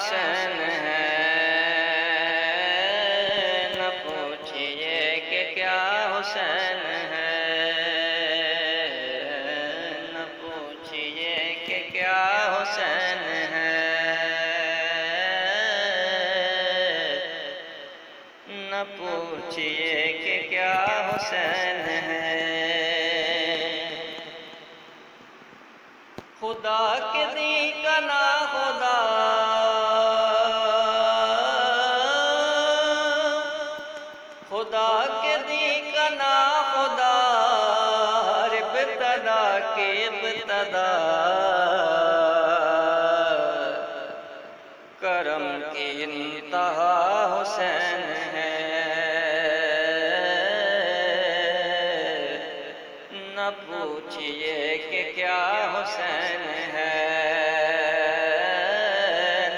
حسین ہے، نہ پوچھئے کہ کیا حسین ہے، نہ پوچھئے کہ کیا حسین ہے، نہ پوچھئے کہ کیا حسین ہے۔ خدا کے دی کا نا خدا، خدا کے دی کا نا خدا، ہر ابتدا کی ابتدا، کرم کی انتہا حسین ہے، نہ پوچھئے کہ کیا حسین ہے،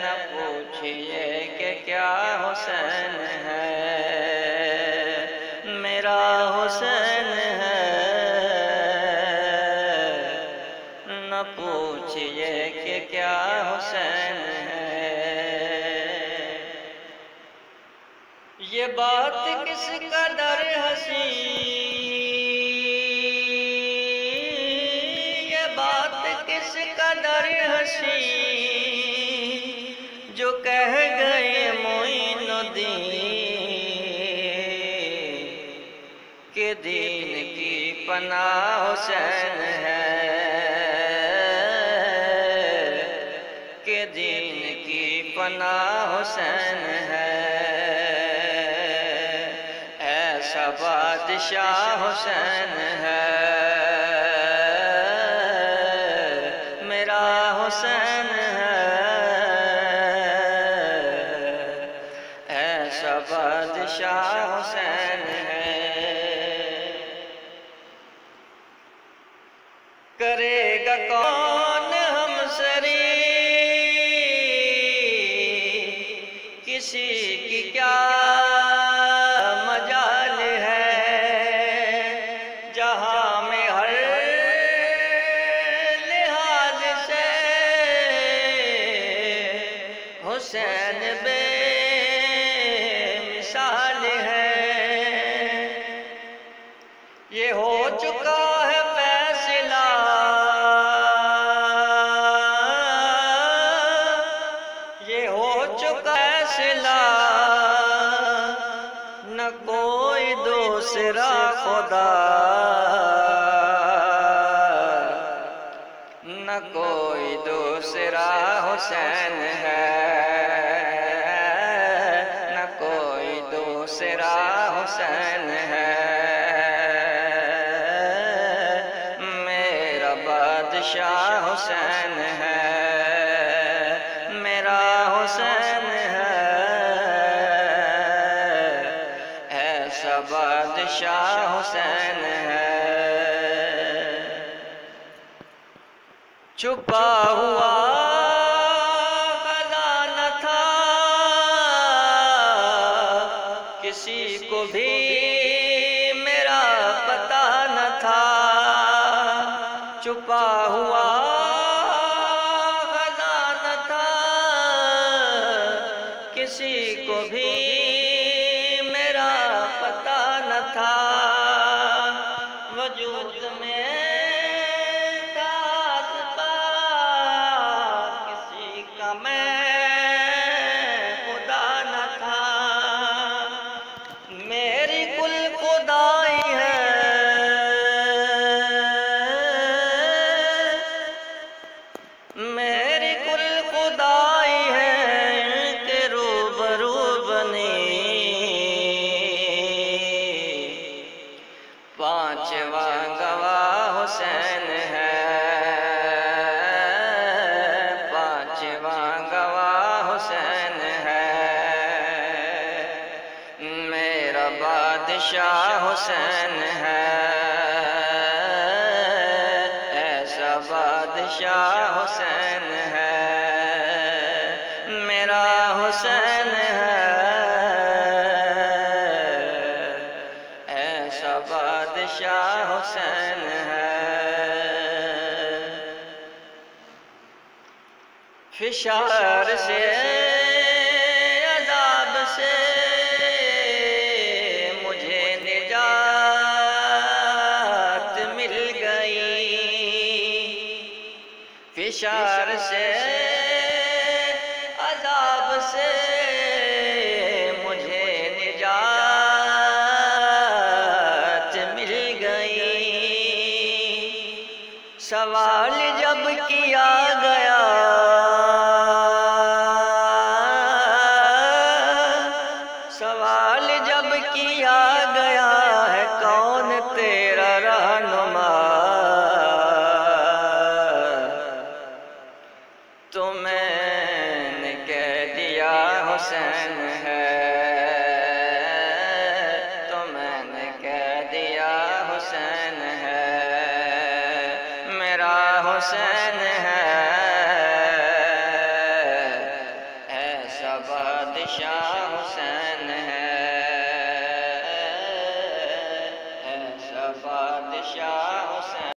نہ پوچھئے کہ کیا حسین ہے، میرا حسین ہے، نہ پوچھئے کہ کیا حسین ہے۔ یہ بات کس قدر حسین، کس قدر حسین، جو کہہ گئے معین الدین کہ دین کی پناہ حسین ہے، کہ دین کی پناہ حسین ہے، ایسا بادشاہ حسین ہے، حسین ہے، ایسا بادشاہ حسین ہے۔ کرے گا کون ہم سری، کسی کی کیا مجال ہے، جہاں میں ہر حسین بے مثال ہے، یہ ہو چکا ہے فیصلہ، یہ ہو چکا ہے فیصلہ، نہ کوئی دوسرا خدا، نہ کوئی دوسرا حسین ہے، نہ کوئی دوسرا حسین ہے، میرا بادشاہ حسین ہے، میرا حسین ہے، ایسا بادشاہ حسین ہے۔ چھپا ہوا خزانہ تھا، کسی کو بھی میرا پتہ نہ تھا، چھپا ہوا خزانہ تھا، کسی کو بھی میرا پتہ نہ تھا، وجود میں میری کل خدائی ہے، کے روبرو بنی، پانچواں گواہ حسین ہے، پانچواں گواہ حسین ہے، میرا بادشاہ حسین ہے، ایسا بادشاہ حسین ہے، میرا حسین ہے، ایسا بادشاہ حسین ہے۔ فشار سے اشار سے عذاب سے مجھے نجات مل گئی۔ سوال جب کیا گیا سوال جب کیا گیا ہے کون تیرا رہنما، تو میں نے کہہ دیا حسین ہے، تو میں نے کہہ دیا حسین ہے، میرا حسین ہے، ایسا بادشاہ حسین ہے، ایسا بادشاہ حسین